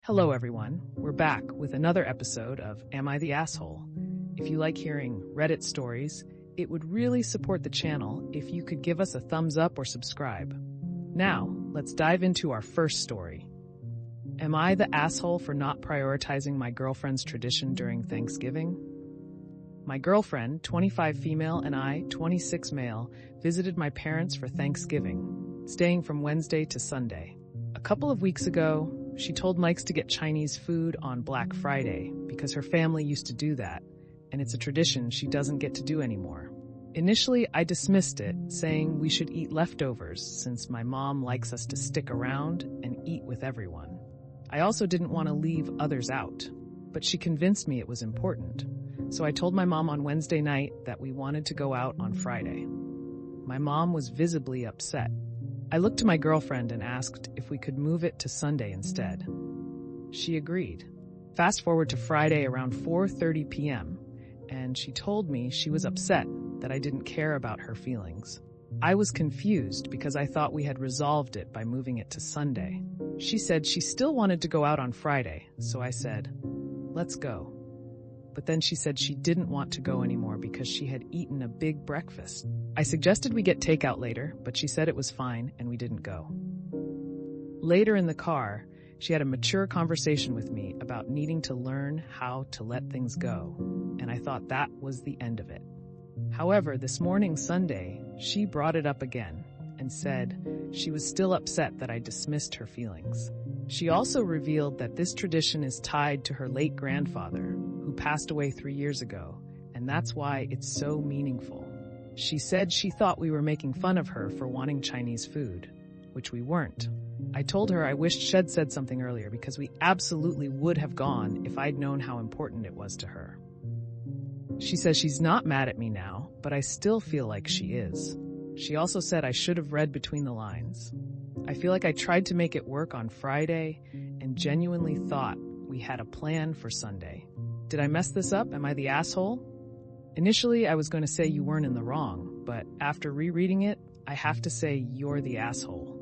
Hello everyone, we're back with another episode of Am I the Asshole? If you like hearing Reddit stories, it would really support the channel if you could give us a thumbs up or subscribe. Now, let's dive into our first story. Am I the asshole for not prioritizing my girlfriend's tradition during Thanksgiving? My girlfriend, 25 female, and I, 26 male, visited my parents for Thanksgiving, staying from Wednesday to Sunday. A couple of weeks ago, she told Mike's to get Chinese food on Black Friday because her family used to do that, and it's a tradition she doesn't get to do anymore. Initially, I dismissed it, saying we should eat leftovers since my mom likes us to stick around and eat with everyone. I also didn't want to leave others out, but she convinced me it was important. So I told my mom on Wednesday night that we wanted to go out on Friday. My mom was visibly upset. I looked to my girlfriend and asked if we could move it to Sunday instead. She agreed. Fast forward to Friday around 4:30 p.m., and she told me she was upset that I didn't care about her feelings. I was confused because I thought we had resolved it by moving it to Sunday. She said she still wanted to go out on Friday, so I said, "Let's go." But then she said she didn't want to go anymore because she had eaten a big breakfast. I suggested we get takeout later, but she said it was fine and we didn't go. Later in the car, she had a mature conversation with me about needing to learn how to let things go, and I thought that was the end of it. However, this morning, Sunday, she brought it up again and said she was still upset that I dismissed her feelings. She also revealed that this tradition is tied to her late grandfather, who passed away 3 years ago, and that's why it's so meaningful. She said she thought we were making fun of her for wanting Chinese food, which we weren't. I told her I wished she'd said something earlier because we absolutely would have gone if I'd known how important it was to her. She says she's not mad at me now, but I still feel like she is. She also said I should have read between the lines. I feel like I tried to make it work on Friday and genuinely thought we had a plan for Sunday. Did I mess this up? Am I the asshole? Initially, I was going to say you weren't in the wrong, but after rereading it, I have to say you're the asshole.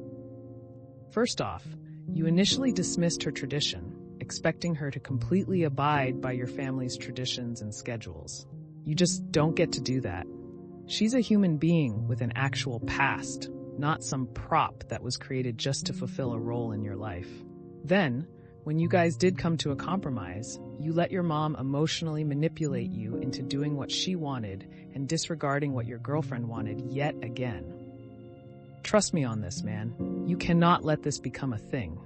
First off, you initially dismissed her tradition, expecting her to completely abide by your family's traditions and schedules. You just don't get to do that. She's a human being with an actual past, not some prop that was created just to fulfill a role in your life. Then, when you guys did come to a compromise, you let your mom emotionally manipulate you into doing what she wanted and disregarding what your girlfriend wanted yet again. Trust me on this, man. You cannot let this become a thing.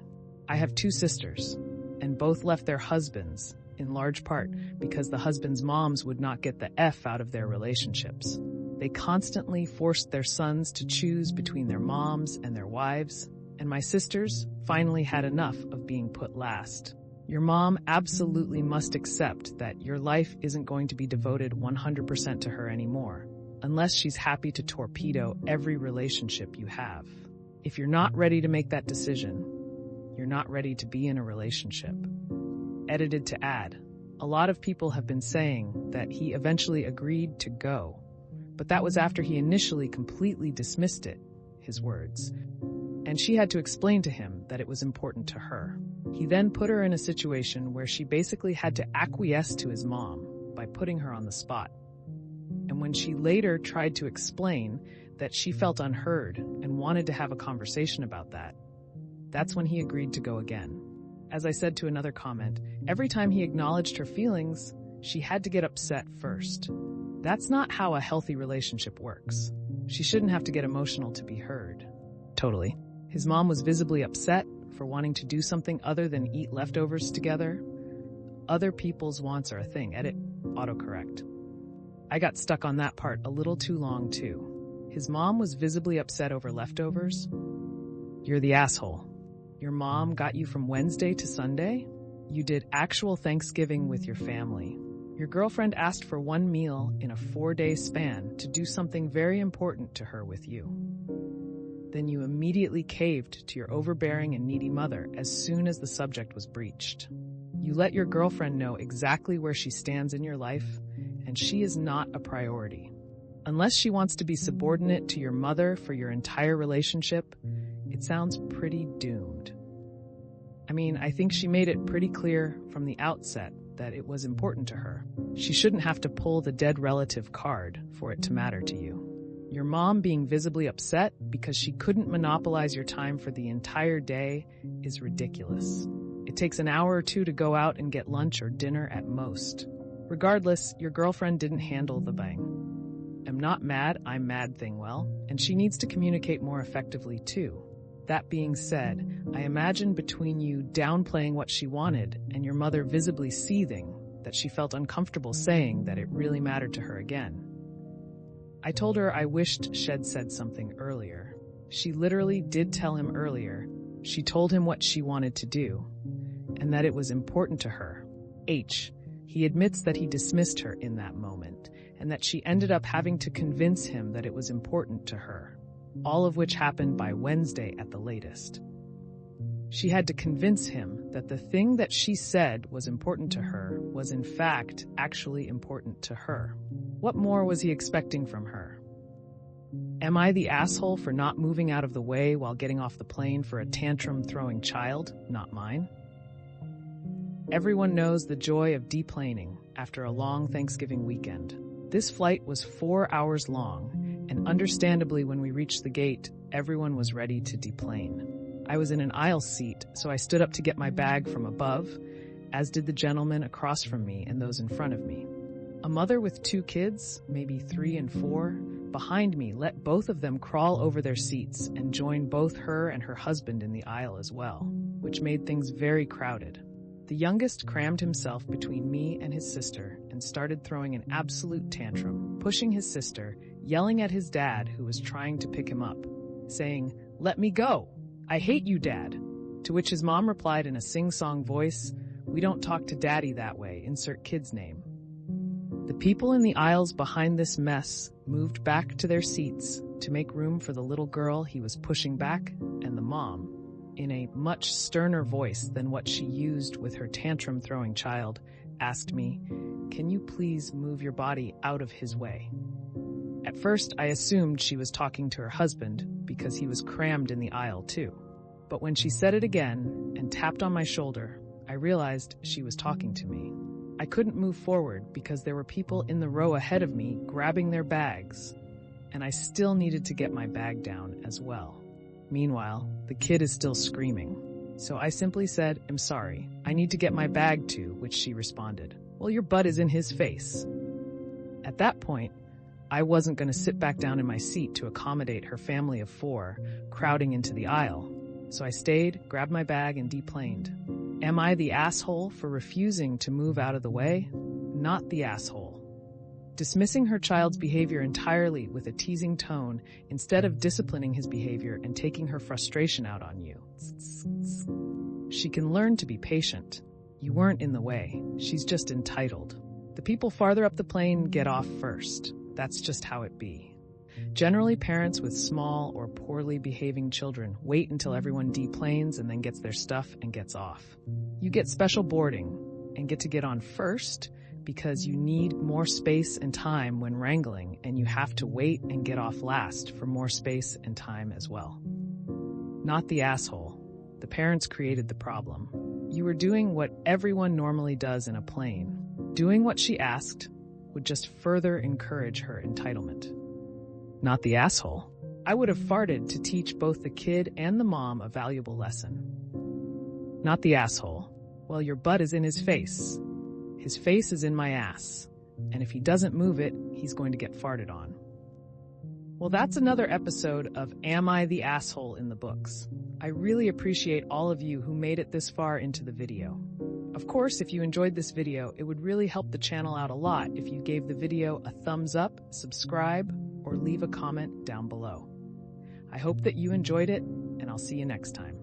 I have 2 sisters, and both left their husbands, in large part because the husbands' moms would not get the F out of their relationships. They constantly forced their sons to choose between their moms and their wives, and my sisters finally had enough of being put last. Your mom absolutely must accept that your life isn't going to be devoted 100% to her anymore, unless she's happy to torpedo every relationship you have. If you're not ready to make that decision, you're not ready to be in a relationship. Edited to add, a lot of people have been saying that he eventually agreed to go, but that was after he initially completely dismissed it, his words, and she had to explain to him that it was important to her. He then put her in a situation where she basically had to acquiesce to his mom by putting her on the spot. And when she later tried to explain that she felt unheard and wanted to have a conversation about that, that's when he agreed to go again. As I said to another comment, every time he acknowledged her feelings, she had to get upset first. That's not how a healthy relationship works. She shouldn't have to get emotional to be heard. Totally. His mom was visibly upset for wanting to do something other than eat leftovers together. Other people's wants are a thing. Edit autocorrect. I got stuck on that part a little too long too. His mom was visibly upset over leftovers. You're the asshole. Your mom got you from Wednesday to Sunday? You did actual Thanksgiving with your family. Your girlfriend asked for 1 meal in a 4-day span to do something very important to her with you. Then you immediately caved to your overbearing and needy mother as soon as the subject was breached. You let your girlfriend know exactly where she stands in your life, and she is not a priority. Unless she wants to be subordinate to your mother for your entire relationship, it sounds pretty doomed. I think she made it pretty clear from the outset that it was important to her. She shouldn't have to pull the dead relative card for it to matter to you. Your mom being visibly upset because she couldn't monopolize your time for the entire day is ridiculous. It takes an hour or two to go out and get lunch or dinner at most. Regardless, your girlfriend didn't handle the bang. I'm not mad, I'm mad thing well, and she needs to communicate more effectively too. That being said, I imagine between you downplaying what she wanted and your mother visibly seething that she felt uncomfortable saying that it really mattered to her again. I told her I wished she'd said something earlier. She literally did tell him earlier. She told him what she wanted to do, and that it was important to her. He admits that he dismissed her in that moment, and that she ended up having to convince him that it was important to her. All of which happened by Wednesday at the latest. She had to convince him that the thing that she said was important to her was in fact actually important to her. What more was he expecting from her? Am I the asshole for not moving out of the way while getting off the plane for a tantrum-throwing child, not mine? Everyone knows the joy of deplaning after a long Thanksgiving weekend. This flight was 4 hours long, and understandably when we reached the gate, everyone was ready to deplane. I was in an aisle seat, so I stood up to get my bag from above, as did the gentleman across from me and those in front of me. A mother with 2 kids, maybe 3 and 4, behind me let both of them crawl over their seats and join both her and her husband in the aisle as well, which made things very crowded. The youngest crammed himself between me and his sister and started throwing an absolute tantrum, pushing his sister, yelling at his dad who was trying to pick him up, saying, "Let me go! I hate you, Dad!" To which his mom replied in a sing-song voice, "We don't talk to Daddy that way, insert kid's name." The people in the aisles behind this mess moved back to their seats to make room for the little girl he was pushing back, and the mom, in a much sterner voice than what she used with her tantrum-throwing child, asked me, "Can you please move your body out of his way?" At first, I assumed she was talking to her husband because he was crammed in the aisle too. But when she said it again and tapped on my shoulder, I realized she was talking to me. I couldn't move forward because there were people in the row ahead of me grabbing their bags, and I still needed to get my bag down as well. Meanwhile, the kid is still screaming. So I simply said, "I'm sorry, I need to get my bag too," which she responded, "Well, your butt is in his face." At that point, I wasn't going to sit back down in my seat to accommodate her family of 4 crowding into the aisle. So I stayed, grabbed my bag, and deplaned. Am I the asshole for refusing to move out of the way? Not the asshole. Dismissing her child's behavior entirely with a teasing tone instead of disciplining his behavior and taking her frustration out on you. She can learn to be patient. You weren't in the way. She's just entitled. The people farther up the plane get off first. That's just how it be. Generally, parents with small or poorly behaving children wait until everyone deplanes and then gets their stuff and gets off. You get special boarding and get to get on first because you need more space and time when wrangling, and you have to wait and get off last for more space and time as well. Not the asshole. The parents created the problem. You were doing what everyone normally does in a plane. Doing what she asked would just further encourage her entitlement. Not the asshole. I would have farted to teach both the kid and the mom a valuable lesson. Not the asshole. Well, your butt is in his face. His face is in my ass. And if he doesn't move it, he's going to get farted on. Well, that's another episode of Am I the Asshole in the books. I really appreciate all of you who made it this far into the video. Of course, if you enjoyed this video, it would really help the channel out a lot if you gave the video a thumbs up, subscribe, or leave a comment down below. I hope that you enjoyed it, and I'll see you next time.